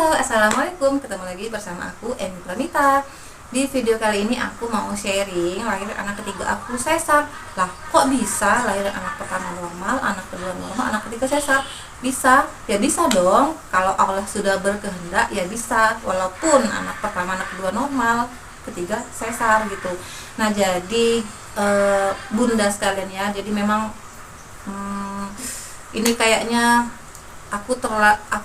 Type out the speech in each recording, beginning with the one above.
Halo, assalamualaikum. Ketemu lagi bersama aku, Emi Pranita. Di video kali ini aku mau sharing lahir anak ketiga aku sesar. Lah, kok bisa lahir anak pertama normal, anak kedua normal, anak ketiga sesar? Bisa, ya bisa dong. Kalau Allah sudah berkehendak, ya bisa. Walaupun anak pertama, anak kedua normal, ketiga sesar gitu. Nah, jadi bunda sekalian ya. Jadi memang ini kayaknya aku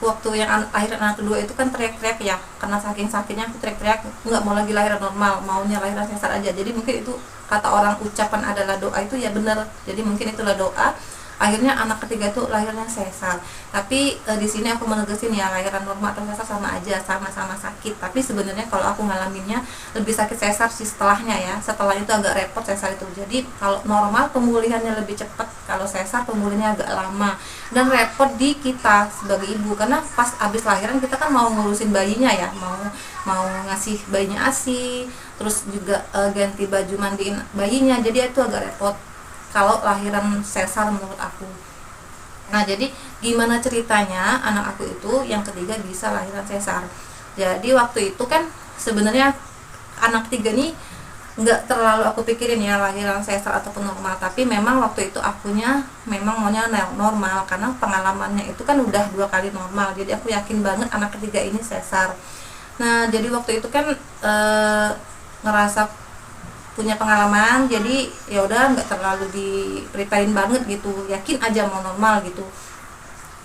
waktu yang lahir anak kedua itu kan teriak-teriak ya, karena saking sakitnya aku teriak-teriak nggak mau lagi lahiran normal, maunya lahiran sesar aja. Jadi mungkin itu kata orang ucapan adalah doa, itu ya benar. Jadi mungkin itulah doa, akhirnya anak ketiga itu lahirnya sesar. Tapi di sini aku menegasin ya, lahiran normal atau sesar sama aja, sama-sama sakit. Tapi sebenarnya kalau aku ngalaminnya lebih sakit sesar sih setelahnya ya. Setelah itu agak repot sesar itu. Jadi kalau normal pemulihannya lebih cepat, kalau sesar pemulihannya agak lama dan repot di kita sebagai ibu, karena pas abis lahiran kita kan mau ngurusin bayinya ya, mau ngasih bayinya ASI, terus juga ganti baju, mandiin bayinya. Jadi itu agak repot kalau lahiran sesar menurut aku. Nah, jadi gimana ceritanya anak aku itu yang ketiga bisa lahiran sesar. Jadi waktu itu kan sebenarnya anak ketiga nih nggak terlalu aku pikirin ya lahiran sesar ataupun normal, tapi memang waktu itu akunya memang maunya normal karena pengalamannya itu kan udah 2 kali normal. Jadi aku yakin banget anak ketiga ini sesar. Nah, jadi waktu itu kan ngerasa punya pengalaman, jadi ya udah nggak terlalu diberitain banget gitu, yakin aja mau normal gitu.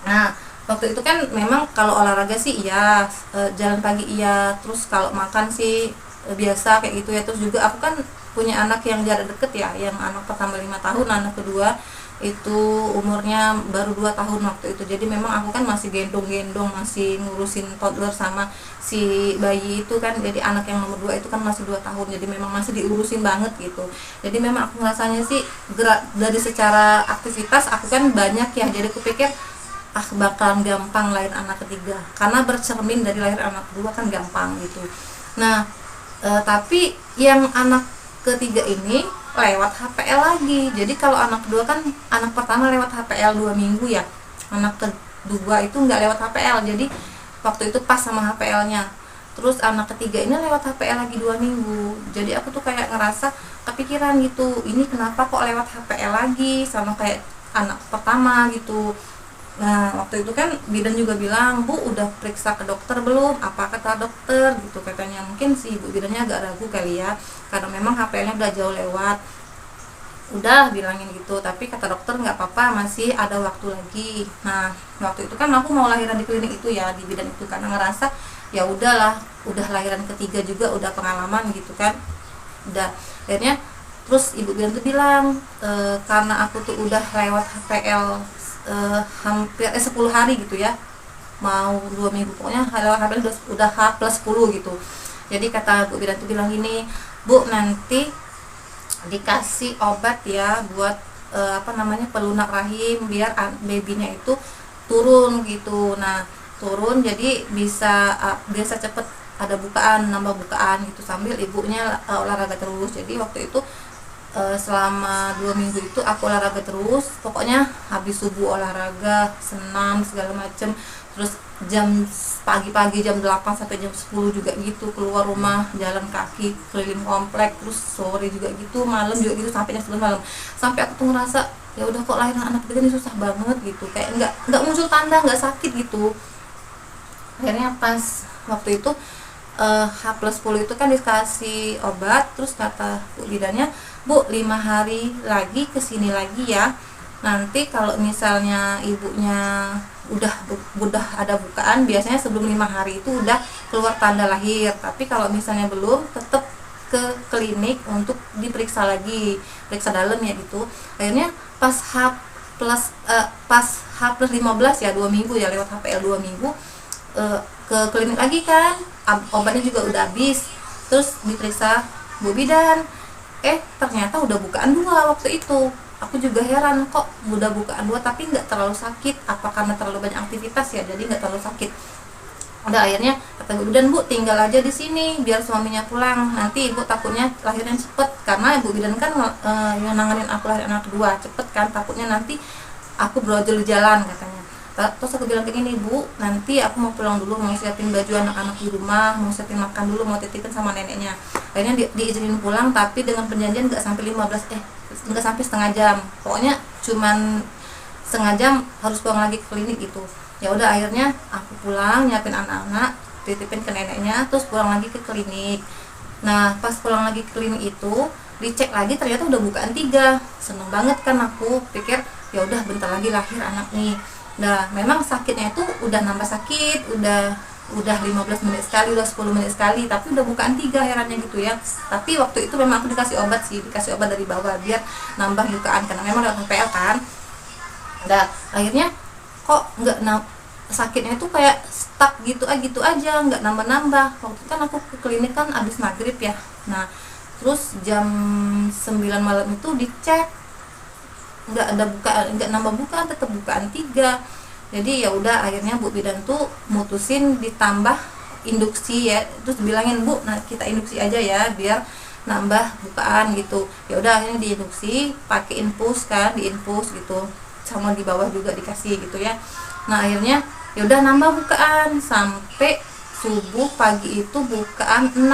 Nah, waktu itu kan memang kalau olahraga sih iya, jalan pagi iya, terus kalau makan sih biasa kayak gitu ya. Terus juga aku kan punya anak yang jarak deket ya, yang anak pertama 5 tahun, anak kedua itu umurnya baru 2 tahun waktu itu. Jadi memang aku kan masih gendong-gendong, masih ngurusin toddler sama si bayi itu kan. Jadi anak yang nomor 2 itu kan masih 2 tahun, jadi memang masih diurusin banget gitu. Jadi memang aku ngerasanya sih gerak dari secara aktivitas aku kan banyak ya, jadi aku pikir bakalan gampang lahir anak ketiga karena bercermin dari lahir anak kedua kan gampang gitu. Nah, tapi yang anak ketiga ini lewat HPL lagi. Jadi kalau anak kedua kan, anak pertama lewat HPL 2 minggu ya, anak kedua itu nggak lewat HPL. Jadi waktu itu pas sama HPL-nya. Terus anak ketiga ini lewat HPL lagi 2 minggu. Jadi aku tuh kayak ngerasa kepikiran gitu, ini kenapa kok lewat HPL lagi sama kayak anak pertama gitu. Nah, waktu itu kan bidan juga bilang, "Bu, udah periksa ke dokter belum? Apa kata dokter?" gitu katanya. Mungkin si ibu bidannya agak ragu kali ya, karena memang HPL-nya udah jauh lewat. Udah bilangin gitu, tapi kata dokter nggak apa-apa, masih ada waktu lagi. Nah, waktu itu kan aku mau lahiran di klinik itu ya, di bidan itu, karena ngerasa ya udahlah, udah lahiran ketiga juga udah pengalaman gitu kan. Udah, akhirnya terus ibu bidan tuh bilang, karena aku tuh udah lewat HPL hampir 10 hari gitu ya, mau 2 minggu, pokoknya lewat HPL udah H+10 gitu. Jadi kata Bu bidan tuh bilang gini, "Bu, nanti dikasih obat ya buat pelunak rahim biar babynya itu turun gitu." Nah, turun jadi bisa biasa cepet ada bukaan, nambah bukaan gitu, sambil ibunya olahraga terus. Jadi waktu itu selama 2 minggu itu aku olahraga terus, pokoknya habis subuh olahraga, senam segala macem. Terus pagi-pagi jam 8 sampai jam 10 juga gitu, keluar rumah jalan kaki keliling komplek. Terus sore juga gitu, malam juga gitu, sampai jam 11 malam. Sampai aku tuh ngerasa ya udah kok lahiran anak ketiga ini susah banget gitu, kayak nggak muncul tanda, nggak sakit gitu. Akhirnya pas waktu itu H+10 itu kan dikasih obat. Terus kata bu bidannya, "Bu, 5 hari lagi kesini lagi ya, nanti kalau misalnya ibunya udah ada bukaan, biasanya sebelum 5 hari itu udah keluar tanda lahir, tapi kalau misalnya belum, tetap ke klinik untuk diperiksa lagi, periksa dalam ya gitu." Akhirnya pas H+15 ya, 2 minggu ya, lewat HPL 2 minggu, ke klinik lagi kan, obatnya juga udah habis. Terus diperiksa Bu bidan, ternyata udah bukaan 2 waktu itu. Aku juga heran, kok udah bukaan 2 tapi nggak terlalu sakit, apa karena terlalu banyak aktivitas ya, jadi nggak terlalu sakit. Udah, akhirnya kata Bu bidan, "Bu, tinggal aja di sini biar suaminya pulang, nanti ibu takutnya lahirnya cepet." Karena ibu bidan kan yang nanganin aku lahir anak kedua cepet kan, takutnya nanti aku brojol di jalan katanya. Terus aku bilang kayak gini, Bu, nanti aku mau pulang dulu, mau siapin baju anak-anak di rumah, mau siapin makan dulu, mau titipin sama neneknya. Akhirnya diizinin pulang, tapi dengan perjanjian nggak sampai 15, nggak sampai setengah jam, pokoknya cuman setengah jam harus pulang lagi ke klinik gitu. Ya udah, akhirnya aku pulang, nyiapin anak-anak, titipin ke neneknya, terus pulang lagi ke klinik. Nah pas pulang lagi ke klinik itu dicek lagi, ternyata udah bukaan 3. Seneng banget kan, aku pikir ya udah bentar lagi lahir anak nih. Nah memang sakitnya itu udah nambah sakit, udah 15 menit sekali, udah 10 menit sekali, tapi udah bukaan 3 herannya gitu ya. Tapi waktu itu memang aku dikasih obat dari bawah biar nambah bukaan, karena memang udah PL kan. Nah akhirnya kok nggak sakitnya itu kayak stuck gitu aja, nggak nambah-nambah. Waktu itu kan aku ke klinik kan abis maghrib ya. Nah terus jam 9 malam itu dicek, nggak ada bukaan, nggak nambah bukaan, tetap bukaan 3. Jadi ya udah, akhirnya Bu bidan tuh mutusin ditambah induksi ya. Terus bilangin, Bu, nah kita induksi aja ya biar nambah bukaan gitu. Ya udah, akhirnya diinduksi pakai infus kan, diinfus gitu, sama di bawah juga dikasih gitu ya. Nah akhirnya ya udah nambah bukaan sampai subuh, pagi itu bukaan 6.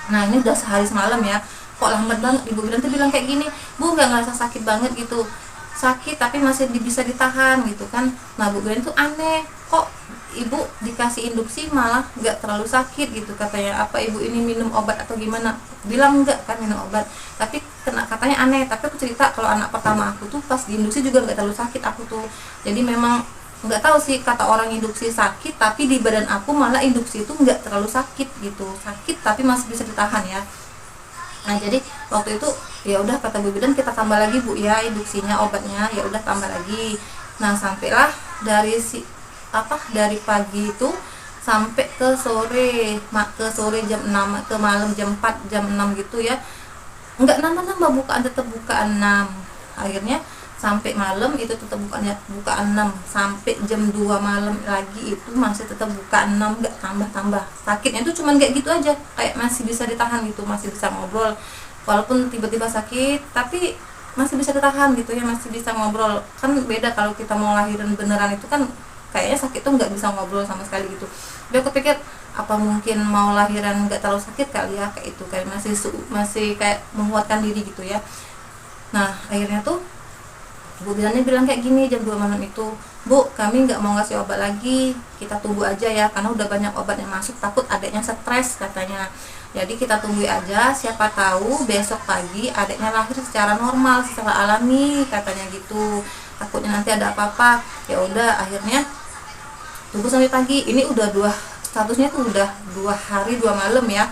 Nah ini udah sehari semalam ya, kok lambat banget. Ibu bidan tuh bilang kayak gini, Bu nggak ngerasa sakit banget gitu, sakit tapi masih bisa ditahan gitu kan. Nah Bu bidan tuh aneh, kok ibu dikasih induksi malah nggak terlalu sakit gitu katanya. Apa ibu ini minum obat atau gimana? Bilang enggak kan minum obat, tapi katanya aneh. Tapi aku cerita kalau anak pertama aku tuh pas diinduksi juga nggak terlalu sakit aku tuh. Jadi memang nggak tahu sih, kata orang induksi sakit, tapi di badan aku malah induksi itu nggak terlalu sakit gitu, sakit tapi masih bisa ditahan ya. Nah jadi waktu itu ya udah kata Bu bidan, kita tambah lagi Bu ya induksinya, obatnya. Ya udah tambah lagi. Nah sampailah dari pagi itu sampai ke sore jam 6, ke malam jam 4 jam 6 gitu ya, nggak nambah-nambah bukaan, tetap bukaan 6. Akhirnya sampai malam itu tetap bukaan 6, sampai jam 2 malam lagi itu masih tetap bukaan 6, nggak tambah-tambah. Sakitnya itu cuman kayak gitu aja, kayak masih bisa ditahan gitu, masih bisa ngobrol walaupun tiba-tiba sakit, tapi masih bisa ditahan gitu ya, masih bisa ngobrol. Kan beda kalau kita mau lahiran beneran, itu kan kayaknya sakit tuh nggak bisa ngobrol sama sekali gitu. Jadi aku pikir apa mungkin mau lahiran nggak terlalu sakit kali ya, kayak itu kayak masih kayak menguatkan diri gitu ya. Nah akhirnya tuh Bu bidannya bilang kayak gini jam 2 malam itu, Bu kami nggak mau ngasih obat lagi, kita tunggu aja ya, karena udah banyak obat yang masuk, takut adiknya stres katanya. Jadi kita tunggu aja, siapa tahu besok pagi adiknya lahir secara normal, secara alami katanya gitu, takutnya nanti ada apa-apa. Ya udah akhirnya tunggu sampai pagi. Ini udah statusnya tuh udah 2 hari 2 malam ya.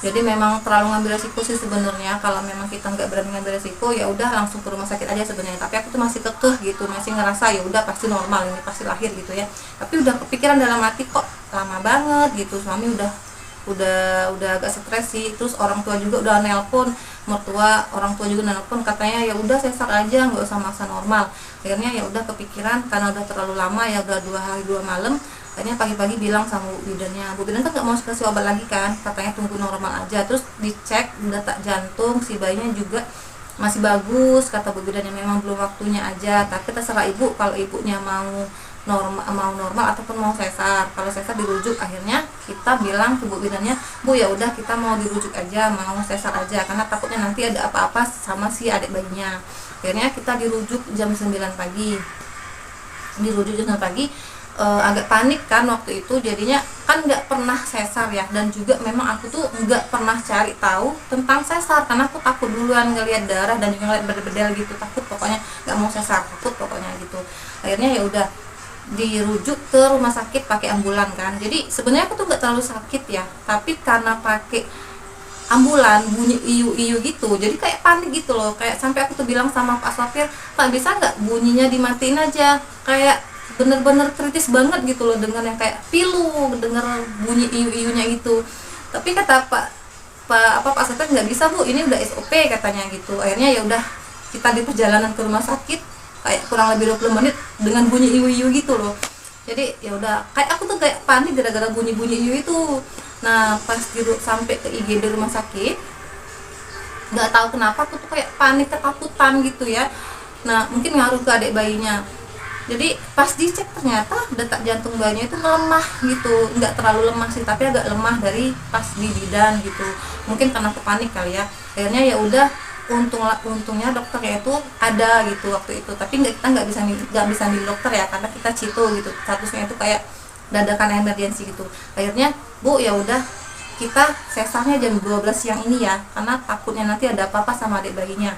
Jadi memang terlalu ngambil resiko sih sebenarnya. Kalau memang kita nggak berani ngambil resiko, ya udah langsung ke rumah sakit aja sebenarnya. Tapi aku tuh masih kekeh gitu, masih ngerasa ya udah pasti normal, ini pasti lahir gitu ya. Tapi udah kepikiran dalam hati, kok lama banget gitu. Suami udah agak stres sih. Terus orang tua juga udah nelpon, orang tua juga nelpon, katanya ya udah sesar aja, nggak usah maksa normal. Akhirnya ya udah kepikiran, karena udah terlalu lama ya, udah 2 hari 2 malam. Akhirnya pagi-pagi bilang sama Bu bidannya, Bu bidan kan nggak mau kasih obat lagi kan, katanya tunggu normal aja. Terus dicek detak jantung si bayinya juga masih bagus, kata Bu bidannya, memang belum waktunya aja. Tapi terserah ibu, kalau ibunya mau normal ataupun mau sesar. Kalau sesar dirujuk. Akhirnya kita bilang ke Bu bidannya, Bu ya udah kita mau dirujuk aja, mau sesar aja, karena takutnya nanti ada apa-apa sama si adik bayinya. Akhirnya kita dirujuk jam 9 pagi. Agak panik kan waktu itu, jadinya kan nggak pernah sesar ya, dan juga memang aku tuh nggak pernah cari tahu tentang sesar karena aku takut duluan ngelihat darah dan juga ngelihat bedel-bedel gitu, takut pokoknya, nggak mau sesar, takut pokoknya gitu. Akhirnya ya udah dirujuk ke rumah sakit pakai ambulan kan. Jadi sebenarnya aku tuh nggak terlalu sakit ya, tapi karena pakai ambulan bunyi iyu-iyu gitu, jadi kayak panik gitu loh. Kayak sampai aku tuh bilang sama Pak Sopir, Pak bisa nggak bunyinya dimatiin aja, kayak bener-bener kritis banget gitu loh, dengan yang kayak pilu, denger bunyi iyu-iyunya gitu. Tapi kata Pak Sopir nggak bisa Bu, ini udah SOP katanya gitu. Akhirnya ya udah kita di perjalanan ke rumah sakit kayak kurang lebih 20 menit dengan bunyi iyu-iyu gitu loh. Jadi ya udah kayak aku tuh kayak panik gara-gara bunyi-bunyi iyu itu. Nah pas sampai ke IGD rumah sakit, nggak tahu kenapa aku tuh kayak panik, ketakutan gitu ya. Nah mungkin ngaruh ke adik bayinya. Jadi pas dicek ternyata detak jantung bayinya itu melemah gitu, nggak terlalu lemah sih tapi agak lemah dari pas di bidan gitu, mungkin karena kepanik kali ya. Akhirnya ya udah, untungnya dokternya itu ada gitu waktu itu, tapi kita nggak bisa milih dokter ya karena kita cito gitu, statusnya itu kayak dadakan emergensi gitu. Akhirnya bu ya udah kita sesarnya jam 12 siang ini ya karena takutnya nanti ada apa-apa sama adik bayinya.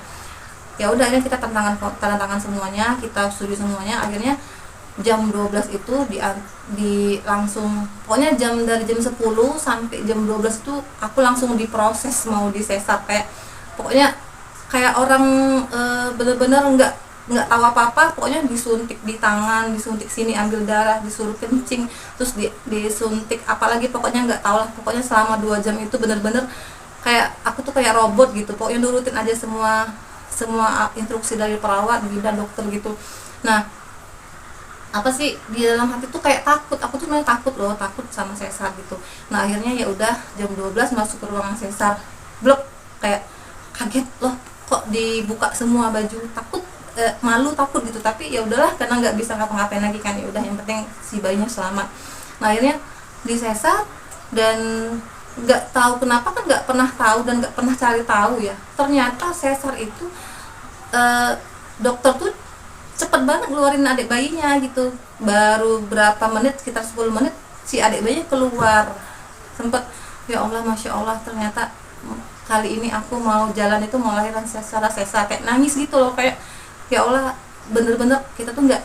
Ya udah akhirnya kita tanda tangan semuanya, kita setuju semuanya. Akhirnya jam 12 itu langsung, pokoknya dari jam 10 sampai jam 12 itu aku langsung diproses mau disesar, kayak pokoknya kayak orang bener-bener nggak tahu apa-apa, pokoknya disuntik di tangan, disuntik sini ambil darah, disuruh kencing, terus disuntik apalagi, pokoknya nggak tahu lah, pokoknya selama 2 jam itu bener-bener kayak aku tuh kayak robot gitu, pokoknya nurutin aja semua instruksi dari perawat, bidan, dokter gitu. Nah, apa sih di dalam hati tuh kayak takut, aku tuh sebenarnya takut sama sesar gitu. Nah akhirnya ya udah jam 12 masuk ke ruangan sesar, blok, kayak kaget loh kok dibuka semua baju, takut, malu takut gitu, tapi ya udahlah karena nggak bisa ngapa-ngapain lagi kan, ya udah yang penting si bayinya selamat. Nah akhirnya disesar, dan nggak tahu kenapa kan, nggak pernah tahu dan nggak pernah cari tahu ya, ternyata sesar itu dokter tuh cepet banget ngeluarin adik bayinya gitu, baru berapa menit, sekitar 10 menit si adik bayinya keluar. Sempet, ya Allah masya Allah, ternyata kali ini aku mau jalan itu mau lahiran secara sesar, kayak nangis gitu loh, kayak ya Allah bener-bener kita tuh nggak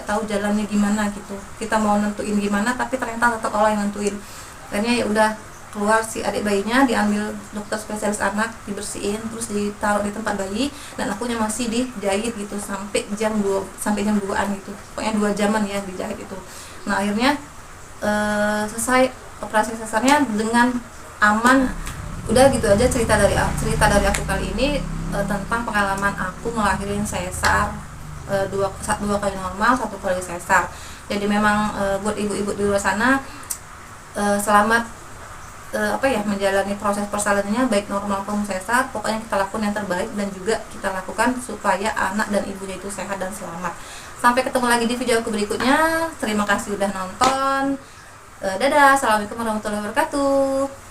tahu jalannya gimana gitu, kita mau nentuin gimana tapi ternyata tetap Allah yang nentuin. Akhirnya ya udah keluar si adik bayinya, diambil dokter spesialis anak, dibersihin, terus ditaruh di tempat bayi, dan akunya masih dijahit gitu sampai jam 2-an gitu, pokoknya 2 jaman ya dijahit itu. Nah akhirnya selesai operasi sesarnya dengan aman. Udah gitu aja cerita dari aku kali ini, tentang pengalaman aku ngelahirin sesar, dua kali normal, 1 kali sesar. Jadi memang buat ibu-ibu di luar sana, selamat menjalani proses persalinannya, baik normal maupun sesar, pokoknya kita lakukan yang terbaik dan juga kita lakukan supaya anak dan ibunya itu sehat dan selamat. Sampai ketemu lagi di video aku berikutnya. Terima kasih udah nonton. Dadah, assalamualaikum warahmatullahi wabarakatuh.